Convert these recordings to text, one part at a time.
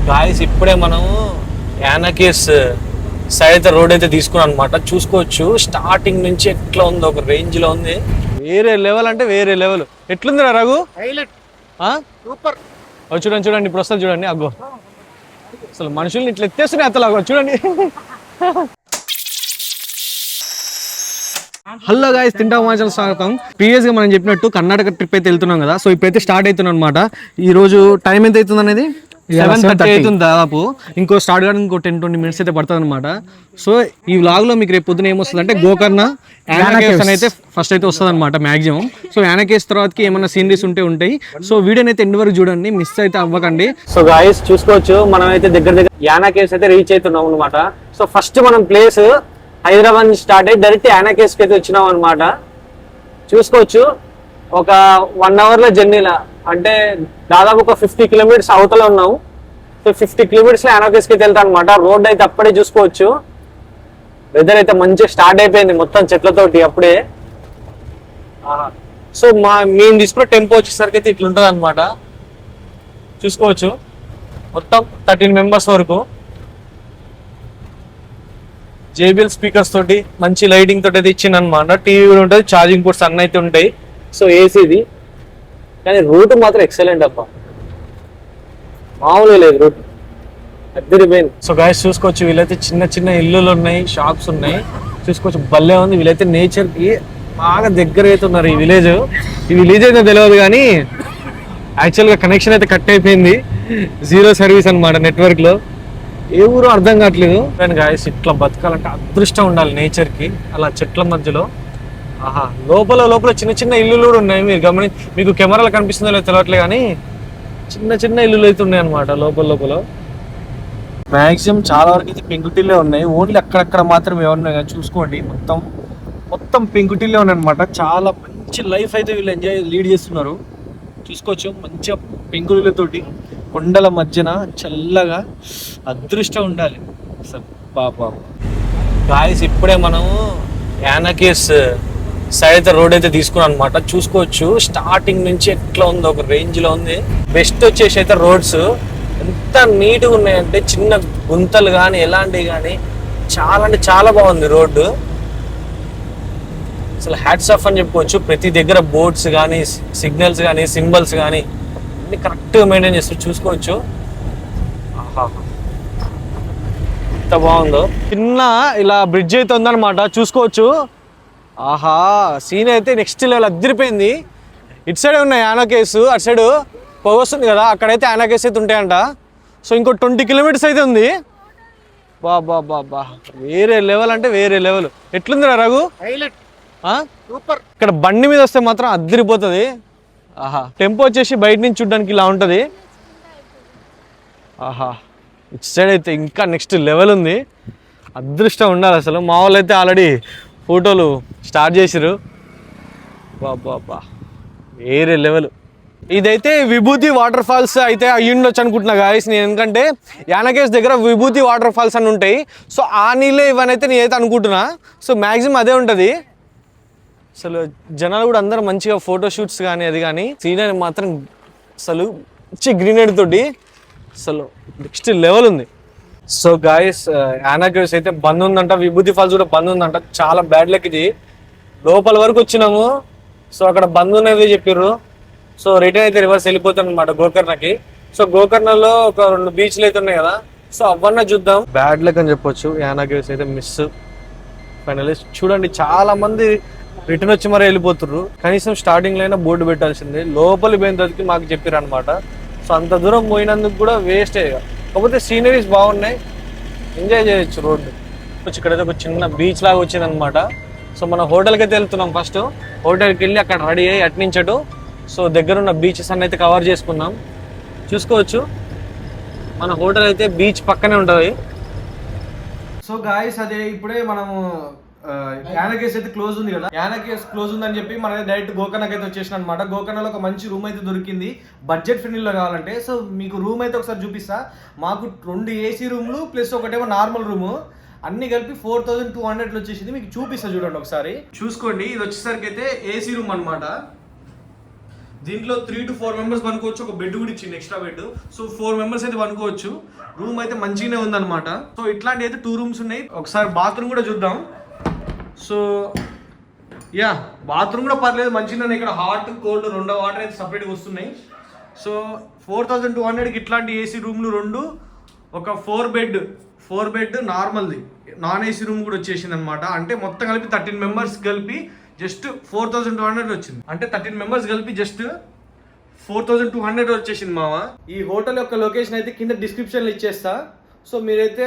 Guys ఇప్పుడే మనం యానకేస్ side అయితే రోడ్ అయితే తీసుకున్నాం అనమాట. చూసుకోవచ్చు స్టార్టింగ్ నుంచి ఎట్లా ఉంది, ఒక రేంజ్ లో ఉంది. వేరే లెవెల్ అంటే వేరే లెవెల్. ఎట్లుందిరా రఘు? సూపర్. చూడండి చూడండి, ఇప్పుడు వస్తుంది చూడండి. అగ్గో అసలు మనుషుల్ని ఇట్లా ఎత్తేస్తున్నాయి అసలు. అగ్గో చూడండి. హలో గాయ్స్, తింటా మాచల్ స్వాగతం. ప్రీవియస్ గా మనం చెప్పినట్టు కర్ణాటక ట్రిప్ అయితే వెళ్తున్నాం కదా. సో ఇప్పుడైతే స్టార్ట్ అవుతున్నాం అనమాట. ఈ రోజు టైం ఎంత అవుతుంది అనేది 7:30 అవుతుంది దాదాపు. ఇంకో స్టార్ట్ కావడానికి ఇంకో 10-20 మినిట్స్ అయితే పడుతుంది అనమాట. సో ఈ వ్లాగ్ లో మీకు రేపు పొద్దున ఏమొస్తుంది అంటే గోకర్ణ యానకేవ్స్ అని అయితే ఫస్ట్ అయితే వస్తుంది అనమాట మాక్సిమం. సో యానకేవ్స్ తర్వాతకి ఏమైనా సీనరీస్ ఉంటాయి. సో వీడియోని అయితే ఎండ్ వరకు చూడండి, మిస్ అయితే అవ్వకండి. సో గాయ్స్ చూసుకోవచ్చు, మనం అయితే దగ్గర యానకేవ్స్ అయితే రీచ్ అవుతున్నాం అనమాట. సో ఫస్ట్ మనం ప్లేస్ హైదరాబాద్ నుంచి స్టార్ట్ అయ్యి డైరెక్ట్ యానకేవ్స్ కి అయితే వచ్చినాం అనమాట. చూసుకోవచ్చు ఒక 1 hour లో జర్నీలా, అంటే దాదాపు ఒక 50 kilometers అవతల ఉన్నాము. సో 50 kilometers లో యానకేవ్స్ కి అయితే వెళ్తాం అనమాట. రోడ్ అయితే అప్పుడే చూసుకోవచ్చు, వెదర్ అయితే మంచిగా స్టార్ట్ అయిపోయింది మొత్తం చెట్లతోటి అప్పుడే. సో మేము తీసుకున్న టెంపో వచ్చేసరికి అయితే ఇట్లుంటుంది అనమాట. చూసుకోవచ్చు మొత్తం 13 members వరకు. JBL స్పీకర్స్ తోటి మంచి లైటింగ్ తోటి అయితే ఇచ్చింది అనమాట. టీవీ కూడా ఉంటుంది, ఛార్జింగ్ పోర్ట్స్ అన్నీ అయితే ఉంటాయి. సో ఏసీది, కానీ రూట్ మాత్రం ఎక్సలెంట్ అబ్బా, మామూలుగా లేదు రూట్, అద్దరిపోయింది. సో గాయస్ చూసుకోవచ్చు, వీళ్ళైతే చిన్న చిన్న ఇల్లులు ఉన్నాయి, షాప్స్ ఉన్నాయి. చూసుకోవచ్చు భలే ఉంది. వీళ్ళైతే నేచర్ కి బాగా దగ్గర అయితే ఉన్నారు. ఈ విలేజ్ అయితే తెలియదు, కానీ యాక్చువల్ గా కనెక్షన్ అయితే కట్ అయిపోయింది. 0 సర్వీస్ అనమాట నెట్వర్క్ లో. ఏ ఊరు అర్థం కావట్లేదు. కానీ గాయస్ ఇట్లా బతకాలంటే అదృష్టం ఉండాలి నేచర్ కి, అలా చెట్ల మధ్యలో. లోపల చిన్న చిన్న ఇల్లులు కూడా ఉన్నాయి. మీరు మీకు కెమెరాలు కనిపిస్తుందో లేదో తెలియట్లే, కానీ చిన్న చిన్న ఇల్లులు అయితే ఉన్నాయి అనమాట లోపల. మ్యాక్సిమం చాలా వరకు అయితే పెంకుటిల్లే ఉన్నాయి. ఓన్లీ అక్కడక్కడ మాత్రం ఎవరున్నాయి కానీ చూసుకోండి, మొత్తం పెంకుటిల్లే ఉన్నాయి అనమాట. చాలా మంచి లైఫ్ అయితే వీళ్ళు లీడ్ చేస్తున్నారు. చూసుకోవచ్చు మంచిగా పెంకుటిల్లతోటి కొండల మధ్యన చల్లగా, అదృష్టం ఉండాలి అసలు. పాప గాయస్ ఇప్పుడే మనం యానకేవ్స్ సైడ్ అయితే రోడ్ అయితే తీసుకున్నాం అనమాట. చూసుకోవచ్చు స్టార్టింగ్ నుంచి ఎట్లా ఉంది, ఒక రేంజ్ లో ఉంది. బెస్ట్ వచ్చేసి అయితే రోడ్స్ ఎంత నీట్గా ఉన్నాయంటే, చిన్న గుంతలు కానీ ఎలాంటివి కానీ చాలా అంటే చాలా బాగుంది రోడ్డు. అసలు హ్యాట్స్ ఆఫ్ అని చెప్పుకోవచ్చు. ప్రతి దగ్గర బోర్డ్స్ కానీ, సిగ్నల్స్ కానీ, సింబల్స్ కానీ అన్ని కరెక్ట్గా మెయింటైన్ చేస్తూ చూసుకోవచ్చు. ఎంత బాగుందో. చిన్న ఇలా బ్రిడ్జ్ అయితే ఉందన్నమాట. చూసుకోవచ్చు. సీన్ అయితే నెక్స్ట్ లెవెల్ అదిరిపోయింది. ఇటు సైడ్ ఉన్నాయి యానకేవ్స్, అటు సైడ్ పొగ వస్తుంది కదా, అక్కడైతే యానకేవ్స్ అయితే ఉంటాయంట. సో ఇంకో 20 kilometers అయితే ఉంది. బాబా వేరే లెవెల్ అంటే వేరే లెవెల్. ఎట్లుందిరా రఘు? సూపర్. ఇక్కడ బండి మీద వస్తే మాత్రం అదిరిపోతుంది. టెంపో వచ్చేసి బయట నుంచి చూడడానికి ఇలా ఉంటుంది. ఇటు సైడ్ అయితే ఇంకా నెక్స్ట్ లెవెల్ ఉంది. అదృష్టం ఉండాలి అసలు. మా వాళ్ళు అయితే ఆల్రెడీ ఫోటోలు స్టార్ట్ చేసిరు. బాబా వేరే లెవెల్. ఇదైతే విభూతి వాటర్ ఫాల్స్ అయితే అయ్యుండొచ్చు అనుకుంటున్నా గాయస్ నేను, ఎందుకంటే యానకేవ్స్ దగ్గర విభూతి వాటర్ ఫాల్స్ అని ఉంటాయి. సో ఆ నీళ్ళే ఇవన్నైతే నేనైతే అనుకుంటున్నా. సో మ్యాక్సిమం అదే ఉంటుంది. అసలు జనాలు కూడా అందరూ మంచిగా ఫోటో షూట్స్ కానీ అది కానీ, సీనరీ మాత్రం అసలు మంచి గ్రీనరీ తోటి అసలు నెక్స్ట్ లెవెల్ ఉంది. సో గాయస్ యానకేవ్స్ అయితే బంద్ ఉందంట, విభూతి ఫాల్స్ కూడా బంద్ ఉందంట. చాలా బ్యాడ్ లక్ ఇది. లోపల వరకు వచ్చినాము, సో అక్కడ బంద్ ఉన్నది చెప్పారు. సో రిటర్న్ అయితే రివర్స్ వెళ్ళిపోతాను అనమాట గోకర్ణకి. సో గోకర్ణలో ఒక 2 బీచ్లు అయితే ఉన్నాయి కదా, సో అవన్నీ చూద్దాం. బ్యాడ్ లక్ అని చెప్పొచ్చు. యానకేవ్స్ అయితే మిస్ ఫైనల్లీ. చూడండి చాలా మంది రిటర్న్ వచ్చి మరీ వెళ్ళిపోతున్నారు. కనీసం స్టార్టింగ్ లో అయినా బోర్డు పెట్టాల్సిందే. లోపలి పోయిన తర్వాతకి మాకు చెప్పారు అనమాట. సో అంత దూరం పోయినందుకు కూడా వేస్టే. కాకపోతే సీనరీస్ బాగున్నాయి, ఎంజాయ్ చేయొచ్చు రోడ్డు. ఇక్కడైతే ఒక చిన్న బీచ్ లాగా వచ్చింది అనమాట. సో మనం హోటల్కి అయితే వెళ్తున్నాం. ఫస్ట్ హోటల్కి వెళ్ళి అక్కడ రెడీ అయ్యి అట్నించటు సో దగ్గరున్న బీచెస్ అన్ని అయితే కవర్ చేసుకున్నాం. చూసుకోవచ్చు మన హోటల్ అయితే బీచ్ పక్కనే ఉంటుంది. సో గాయస్ అదే ఇప్పుడే మనము యానకేవ్స్ అయితే క్లోజ్ ఉంది కదా, యానకేవ్స్ క్లోజ్ ఉందని చెప్పి మనం డైరెక్ట్ గోకర్ణకి అయితే వచ్చేసిన అనమాట. గోకర్ణలో ఒక మంచి రూమ్ అయితే దొరికింది బడ్జెట్ ఫ్రెండ్లీలో కావాలంటే. సో మీకు రూమ్ అయితే ఒకసారి చూపిస్తా. మాకు 2 AC రూమ్లు ప్లస్ ఒకటేమో నార్మల్ రూము, అన్ని కలిపి 4200 వచ్చేసింది. మీకు చూపిస్తా చూడండి ఒకసారి. చూసుకోండి, ఇది వచ్చేసరికి అయితే AC రూమ్ అనమాట. దీంట్లో 3 to 4 మెంబర్స్ పనుకోవచ్చు. ఒక బెడ్ కూడా ఇచ్చింది, ఎక్స్ట్రా బెడ్. సో 4 మెంబర్స్ అయితే పనుకోవచ్చు. రూమ్ అయితే మంచిగానే ఉందన్నమాట. సో ఇట్లాంటి అయితే 2 రూమ్స్ ఉన్నాయి. ఒకసారి బాత్రూమ్ కూడా చూద్దాం. సో యా, బాత్రూమ్ కూడా పర్లేదు మంచిగానే. ఇక్కడ హాట్ కోల్డ్ 2 వాటర్ అయితే సపరేట్గా వస్తున్నాయి. సో 4200కి ఇట్లాంటి ఏసీ రూమ్లు 2, ఒక 4 బెడ్ నార్మల్ది నాన్ ఏసీ రూమ్ కూడా వచ్చేసింది అనమాట. అంటే మొత్తం కలిపి 13 మెంబర్స్ కలిపి జస్ట్ 4200 వచ్చింది. అంటే 13 మెంబర్స్ కలిపి జస్ట్ 4200 వచ్చేసింది మామ. ఈ హోటల్ యొక్క లొకేషన్ అయితే కింద డిస్క్రిప్షన్లో ఇచ్చేస్తా. సో మీరైతే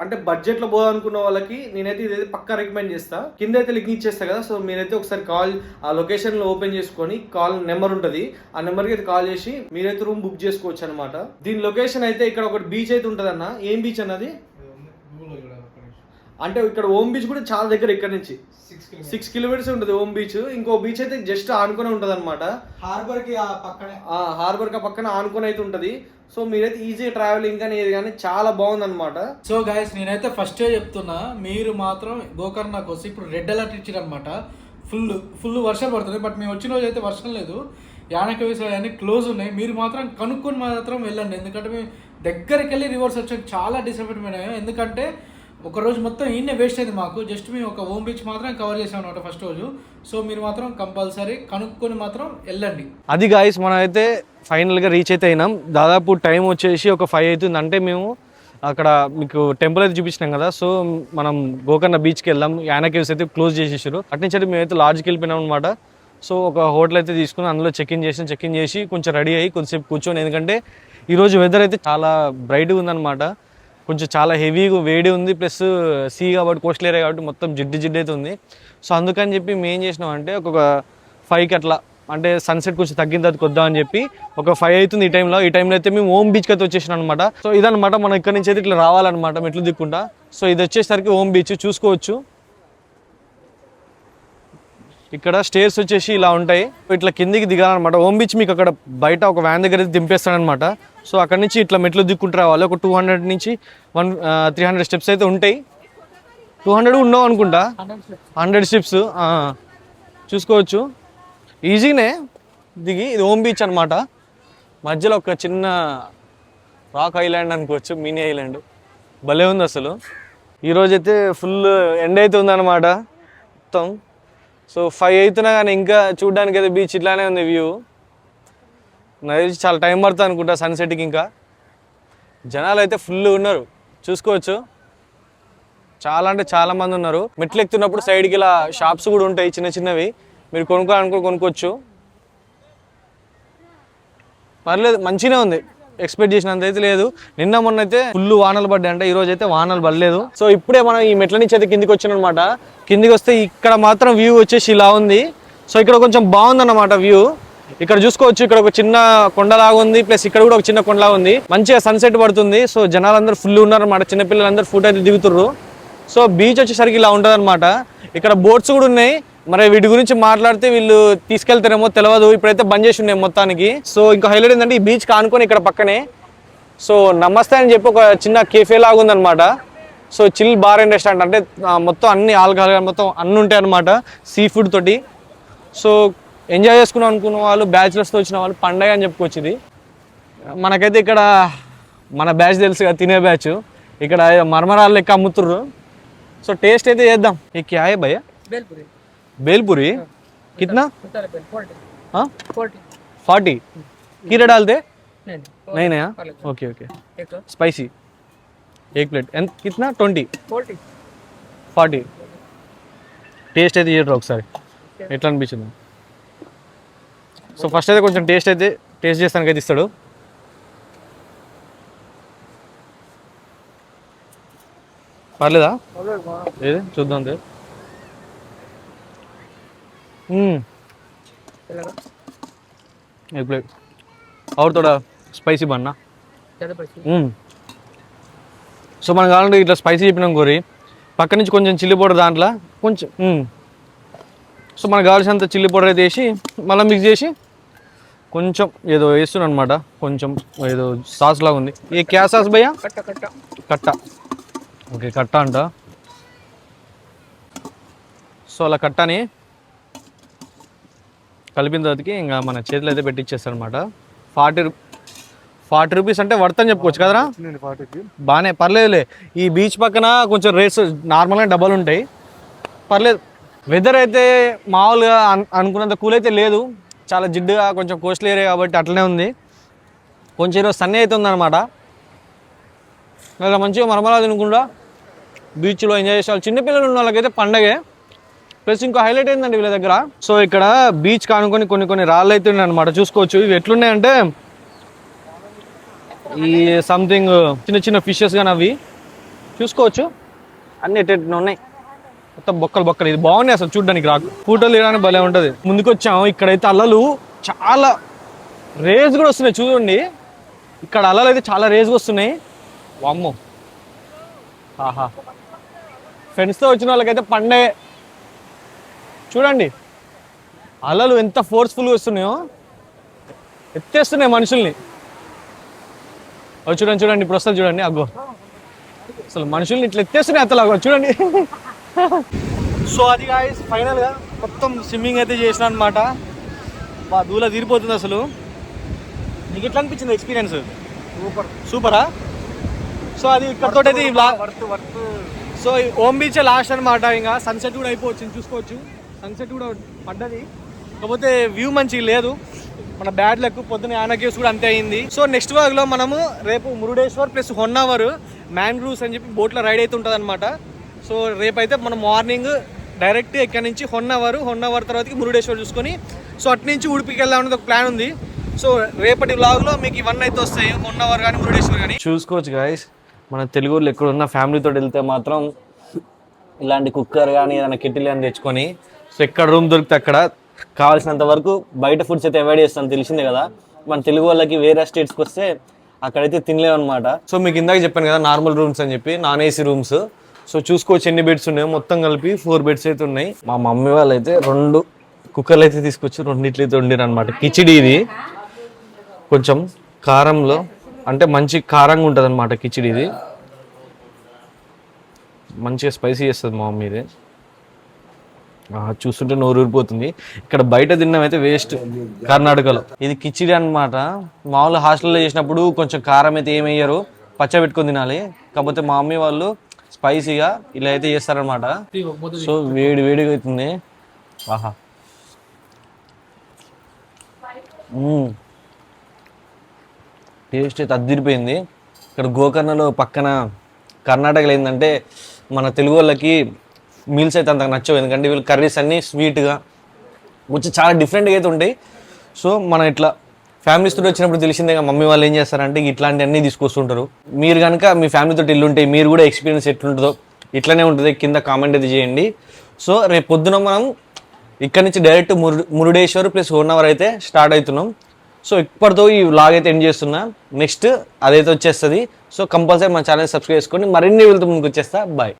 అంటే బడ్జెట్లో పోవాలనుకున్న వాళ్ళకి నేనైతే ఇదైతే పక్కా రికమెండ్ చేస్తా. కింద అయితే లింక్ ఇచ్చేస్తా కదా. సో మీరైతే ఒకసారి కాల్, ఆ లొకేషన్లో ఓపెన్ చేసుకొని కాల్ నెంబర్ ఉంటుంది, ఆ నెంబర్కి అయితే కాల్ చేసి మీరైతే రూమ్ బుక్ చేసుకోవచ్చు అనమాట. దీని లొకేషన్ అయితే ఇక్కడ ఒకటి బీచ్ అయితే ఉంటుంది అన్న. ఏం బీచ్ అన్నది అంటే ఇక్కడ ఓమ్ బీచ్ కూడా చాలా దగ్గర, ఇక్కడ నుంచి 6 కిలోమీటర్స్ ఉంటుంది ఓమ్ బీచ్. ఇంకో బీచ్ అయితే జస్ట్ ఆనుకొని ఉంటుంది అనమాట. హార్బర్ కి పక్కన ఆనుకొని అయితే ఉంటుంది. సో మీరైతే ఈజీ ట్రావెలింగ్ కానీ ఏది కానీ చాలా బాగుంది అనమాట. సో గైస్ నేనైతే ఫస్ట్ చెప్తున్నా, మీరు మాత్రం గోకర్ణకు వస్తే ఇప్పుడు రెడ్ అలర్ట్ ఇచ్చారు అనమాట. ఫుల్ వర్షాలు పడుతుంది. బట్ మేము వచ్చిన రోజు అయితే వర్షం లేదు. యానకవేస్ అన్నీ క్లోజ్ ఉన్నాయి. మీరు మాత్రం కనుక్కొని మాత్రం వెళ్ళండి. ఎందుకంటే మేము దగ్గరికి వెళ్ళి రివర్స్ వచ్చాక చాలా డిసప్పాయింట్మెంట్ అయ్యాం. ఎందుకంటే ఒక రోజు మొత్తం ఈయనే వేస్ట్ అయింది మాకు. జస్ట్ మేము ఒక ఓమ్ బీచ్ మాత్రం కవర్ చేసాం అనమాట ఫస్ట్ రోజు. సో మీరు మాత్రం కంపల్సరీ కనుక్కొని మాత్రం వెళ్ళండి. అది గాయస్, మనం అయితే ఫైనల్గా రీచ్ అయితే అయినాం. దాదాపు టైం వచ్చేసి ఒక 5 అవుతుంది. అంటే మేము అక్కడ మీకు టెంపుల్ అయితే చూపించినాం కదా. సో మనం గోకర్ణ బీచ్కి వెళ్దాం. యానా కేవ్స్ అయితే క్లోజ్ చేసేసారు. అటు నుంచి అయితే మేమైతే లాడ్జ్కి వెళ్ళిపోయినాం అనమాట. సో ఒక హోటల్ అయితే తీసుకుని అందులో చెక్ ఇన్ చేసి కొంచెం రెడీ అయ్యి కొద్దిసేపు కూర్చొని, ఎందుకంటే ఈరోజు వెదర్ అయితే చాలా బ్రైట్గా ఉందన్నమాట. కొంచెం చాలా హెవీగా వేడి ఉంది, ప్లస్ సీ కాబట్టి కోస్టల్ ఏరియా కాబట్టి మొత్తం జిడ్డు అయితే ఉంది. సో అందుకని చెప్పి మేము ఏం చేసినాం అంటే ఒక 5కి అట్లా, అంటే సన్సెట్ కొంచెం తగ్గిన తర్వాత కొద్దామని చెప్పి ఒక 5 అవుతుంది ఈ టైంలో అయితే మేము ఓమ్ బీచ్కి అయితే వచ్చేసినాం అనమాట. సో ఇదనమాట, మనం ఇక్కడ నుంచి అయితే ఇట్లా రావాలన్నమాట మెట్లు దిక్కుంటా. సో ఇది వచ్చేసరికి ఓమ్ బీచ్ చూసుకోవచ్చు. ఇక్కడ స్టేర్స్ వచ్చేసి ఇలా ఉంటాయి, ఇట్లా కిందికి దిగాలన్నమాట. ఓమ్ బీచ్ మీకు అక్కడ బయట ఒక వ్యాన్ దగ్గర అయితే దింపేస్తాడనమాట. సో అక్కడ నుంచి ఇట్లా మెట్లు దిక్కుంటూ రావాలి. ఒక 200 నుంచి 300 స్టెప్స్ అయితే ఉంటాయి. 200 ఉండవు అనుకుంటా, 100 స్టెప్స్ చూసుకోవచ్చు. ఈజీనే దిగి. ఇది ఓమ్ బీచ్ అనమాట. మధ్యలో ఒక చిన్న రాక్ ఐలాండ్ అనుకోవచ్చు, మినీ ఐలాండ్. భలే ఉంది అసలు. ఈరోజైతే ఫుల్ ఎండ్ అయితే ఉందన్నమాట మొత్తం. సో 5 అవుతున్నా కానీ ఇంకా చూడడానికి అయితే బీచ్ ఇట్లానే ఉంది వ్యూ. నాకు తెలిసి చాలా టైం పడుతుంది అనుకుంటా సన్సెట్కి. ఇంకా జనాలు అయితే ఫుల్ ఉన్నారు చూసుకోవచ్చు. చాలా అంటే చాలా మంది ఉన్నారు. మెట్లు ఎక్కుతున్నప్పుడు సైడ్కి ఇలా షాప్స్ కూడా ఉంటాయి చిన్నవి. మీరు కొనుక్కోవచ్చు. పర్లేదు, మంచిగానే ఉంది. ఎక్స్పెక్ట్ చేసినంత అయితే లేదు. నిన్న మొన్న అయితే ఫుల్ వానలు పడ్డాయి, అంటే ఈరోజు అయితే వానలు పడలేదు. సో ఇప్పుడే మనం ఈ మెట్ల నుంచి అయితే కిందికి వచ్చిన అనమాట. కిందికి వస్తే ఇక్కడ మాత్రం వ్యూ వచ్చేసి ఇలా ఉంది. సో ఇక్కడ కొంచెం బాగుందన్నమాట వ్యూ. ఇక్కడ చూసుకోవచ్చు, ఇక్కడ ఒక చిన్న కొండలాగా ఉంది, ప్లస్ ఇక్కడ కూడా ఒక చిన్న కొండలాగా ఉంది. మంచిగా సన్సెట్ పడుతుంది. సో జనాలందరూ ఫుల్ ఉన్నారన్నమాట. చిన్నపిల్లలందరూ ఫోటో అయితే దిగుతుర్రు. సో బీచ్ వచ్చేసరికి ఇలా ఉంటుంది అనమాట. ఇక్కడ బోట్స్ కూడా ఉన్నాయి. మరి వీటి గురించి మాట్లాడితే వీళ్ళు తీసుకెళ్తారేమో తెలియదు. ఇప్పుడైతే బంద్ చేసి ఉన్నాయి మొత్తానికి. సో ఇంకా హైలైట్ ఏంటంటే ఈ బీచ్ కానుకొని ఇక్కడ పక్కనే సో నమస్తే అని చెప్పి ఒక చిన్న కేఫే లాగా ఉందన్నమాట. So chill bar and restaurant, అంటే మొత్తం అన్ని ఆల్కహాల్ మొత్తం అన్నీ ఉంటాయి అనమాట, సీ ఫుడ్ తోటి. సో ఎంజాయ్ చేసుకున్నాం అనుకున్న వాళ్ళు, బ్యాచిలర్స్తో వచ్చిన వాళ్ళు పండగ అని చెప్పుకోవచ్చు ఇది. మనకైతే ఇక్కడ మన బ్యాచ్ తెలుసు కదా, తినే బ్యాచ్. ఇక్కడ మరమరాలు లెక్క అమ్ముతుర్రు. సో టేస్ట్ అయితే చేద్దాం. ये क्या है भैया? बेलपुरी कितना? 40. खीरा डालते? नहीं नहीं. Okay spicy 1 plate. कितना? 20. 40. టేస్ట్ అయితే చేయరు ఒకసారి ఎట్లా అనిపించింది. సో ఫస్ట్ అయితే కొంచెం టేస్ట్ చేస్తానికి అయితే ఇస్తాడు. పర్లేదా? ఏది చూద్దాం. एक प्लेट और थोड़ा స్పైసీ బన్నా. సో మనం కావాలంటే ఇట్లా స్పైసీ చెప్పినాం కోరి, పక్క నుంచి కొంచెం చిల్లీ పౌడర్ దాంట్లో కొంచెం. సో మనకు కావాల్సినంత చిల్లీ పౌడర్ అయితే వేసి మళ్ళీ మిక్స్ చేసి కొంచెం ఏదో వేస్తున్నాను అనమాట. కొంచెం ఏదో సాస్ లాగా ఉంది. ఏ క్యా సాస్ భయ్యా? కట్ట. ఓకే కట్ట అంట. సో అలా కట్టని కలిపిన తర్వాతకి ఇంకా మన చేతిలో అయితే పెట్టిచ్చేస్తారు అనమాట. 40 రూపీస్ అంటే వర్త్ అని చెప్పుకోవచ్చు కదరా. బాగానే పర్లేదులే. ఈ బీచ్ పక్కన కొంచెం రేట్స్ నార్మల్గా డబ్బులు ఉంటాయి, పర్లేదు. వెదర్ అయితే మామూలుగా అనుకున్నంత కూల్ అయితే లేదు, చాలా జిడ్డుగా కొంచెం కోస్టల్ ఏరియా కాబట్టి అట్లనే ఉంది. కొంచెం ఈరోజు సన్నీ అయితే ఉందన్నమాట. ఇలా మంచిగా మరమలా తినకుండా బీచ్లో ఎంజాయ్ చేసే వాళ్ళు, చిన్నపిల్లలు ఉన్న వాళ్ళకైతే పండగే. ప్లస్ ఇంకో హైలైట్ ఏంటంటే వీళ్ళ దగ్గర, సో ఇక్కడ బీచ్ కానుకొని కొన్ని రాళ్ళు అయితే ఉన్నాయి అనమాట. చూసుకోవచ్చు ఇవి ఎట్లున్నాయంటే ఈ సంథింగ్ చిన్న చిన్న ఫిషెస్ కానీ అవి చూసుకోవచ్చు, అన్ని ఎట్లా ఉన్నాయి, మొత్తం బొక్కలు. ఇది బాగున్నాయి అసలు చూడడానికి, రాకు ఫోటోలు తీయడానికి భలే ఉంటుంది. ముందుకు వచ్చాము, ఇక్కడైతే అలలు చాలా రేజ్ కూడా వస్తున్నాయి చూడండి. ఇక్కడ అలలు అయితే చాలా రేజ్గా వస్తున్నాయి. వామ్మో, ఆహా, ఫ్రెండ్స్తో వచ్చిన వాళ్ళకైతే పండే. చూడండి అలలు ఎంత ఫోర్స్ఫుల్గా వస్తున్నాయో, ఎత్తేస్తున్నాయి మనుషుల్ని. చూడండి ఇప్పుడు వస్తుంది చూడండి, అగ్గో అసలు మనుషుల్ని ఇట్లా ఎత్తేస్తున్నాయి అత్తలాగో చూడండి. సో అది గాయ్స్ ఫైనల్గా మొత్తం స్విమ్మింగ్ అయితే చేసిన అనమాట. బా దూల తీరిపోతుంది అసలు. నీకు ఎట్లా అనిపించింది ఎక్స్పీరియన్స్? సూపరా. సో అది ఇక్కడతోటి అయితే సో ఓమ్ బీచ్ లాస్ట్ అనమాట. ఇంకా సన్సెట్ కూడా అయిపోవచ్చు, చూసుకోవచ్చు. సన్సెట్ కూడా పడ్డది, కాకపోతే వ్యూ మంచిగా లేదు. మన బ్యాడ్ లక్, పొద్దున యానా కేవ్స్ కూడా అంతే అయింది. సో నెక్స్ట్ వ్లాగ్లో మనము రేపు మురుడేశ్వర్ ప్లస్ హొన్నావర్ మ్యాంగ్రూవ్స్ అని చెప్పి బోట్లో రైడ్ అయితే ఉంటుంది అనమాట. సో రేపైతే మనం మార్నింగ్ డైరెక్ట్ ఇక్కడ నుంచి హొన్నావర్ తర్వాతకి మురుడేశ్వర్ చూసుకొని సో అటు నుంచి ఉడిపికి వెళ్దామనేది ఒక ప్లాన్ ఉంది. సో రేపటి వ్లాగ్లో మీకు ఇవన్నీ అయితే వస్తాయి, హొన్నావర్ కానీ మురుడేశ్వర్ కానీ చూసుకోవచ్చు గాయస్. మన తెలుగు వాళ్ళు ఎక్కడున్న ఫ్యామిలీతో వెళ్తే మాత్రం ఇలాంటి కుక్కర్ కానీ ఏదైనా కెటిల్ కానీ తెచ్చుకొని, సో ఎక్కడ రూమ్ దొరికితే అక్కడ కావాల్సినంత వరకు బయట ఫుడ్స్ అయితే అవాయిడ్ చేస్తాను, తెలిసిందే కదా. మన తెలుగు వాళ్ళకి వేరే స్టేట్స్కి వస్తే అక్కడైతే తినలేము అనమాట. సో మీకు ఇందాక చెప్పాను కదా నార్మల్ రూమ్స్ అని చెప్పి, నాన్ ఏసీ రూమ్స్. సో చూసుకోవచ్చు ఎన్ని బెడ్స్ ఉన్నాయి, మొత్తం కలిపి 4 బెడ్స్ అయితే ఉన్నాయి. మా మమ్మీ వాళ్ళు అయితే 2 కుక్కర్లు అయితే తీసుకొచ్చి 2 అయితే వండిరు అనమాట. కిచిడి ఇది కొంచెం కారంలో, అంటే మంచి కారంగా ఉంటుంది అనమాట కిచిడి. ఇది మంచిగా స్పైసీ చేస్తుంది మా మమ్మీ. ఇది చూస్తుంటే నోరు ఊరిపోతుంది. ఇక్కడ బయట తినడం అయితే వేస్ట్ కర్ణాటకలో. ఇది కిచిడి అనమాట. మామూలు హాస్టల్లో చేసినప్పుడు కొంచెం కారం అయితే ఏమయ్యారు, పచ్చబెట్టుకొని తినాలి. కాకపోతే మా మమ్మీ వాళ్ళు స్పైసీగా ఇలా అయితే చేస్తారనమాట. సో వేడిగా అవుతుంది. ఆహా, టేస్ట్ అయితే అద్దిరిపోయింది. ఇక్కడ గోకర్ణలో పక్కన కర్ణాటకలో ఏంటంటే మన తెలుగు వాళ్ళకి మీల్స్ అయితే అంతగా నచ్చవు, ఎందుకంటే వీళ్ళు కర్రీస్ అన్నీ స్వీట్గా కొంచెం చాలా డిఫరెంట్గా అయితే ఉంటాయి. సో మనం ఇట్లా ఫ్యామిలీస్తో వచ్చినప్పుడు తెలిసిందే మమ్మీ వాళ్ళు ఏం చేస్తారంటే ఇట్లాంటివన్నీ తీసుకొస్తుంటారు. మీరు కనుక మీ ఫ్యామిలీతో ఇల్లుంటే మీరు కూడా ఎక్స్పీరియన్స్ ఎట్లుంటుందో ఇట్లనే ఉంటుంది, కింద కామెంట్ అయితే చేయండి. సో రేపు పొద్దున మనం ఇక్కడ నుంచి డైరెక్ట్ మురుడేశ్వర్ ప్లస్ హొన్నావర్ అయితే స్టార్ట్ అవుతున్నాం. సో ఇప్పటితో ఈ వ్లాగ్ అయితే ఎండ్ చేస్తున్నా. నెక్స్ట్ అదైతే వచ్చేస్తుంది. సో కంపల్సరీ మన ఛానల్ సబ్స్క్రైబ్ చేసుకొని మరిన్ని వీళ్ళతో ముందుకు వచ్చేస్తా. బాయ్.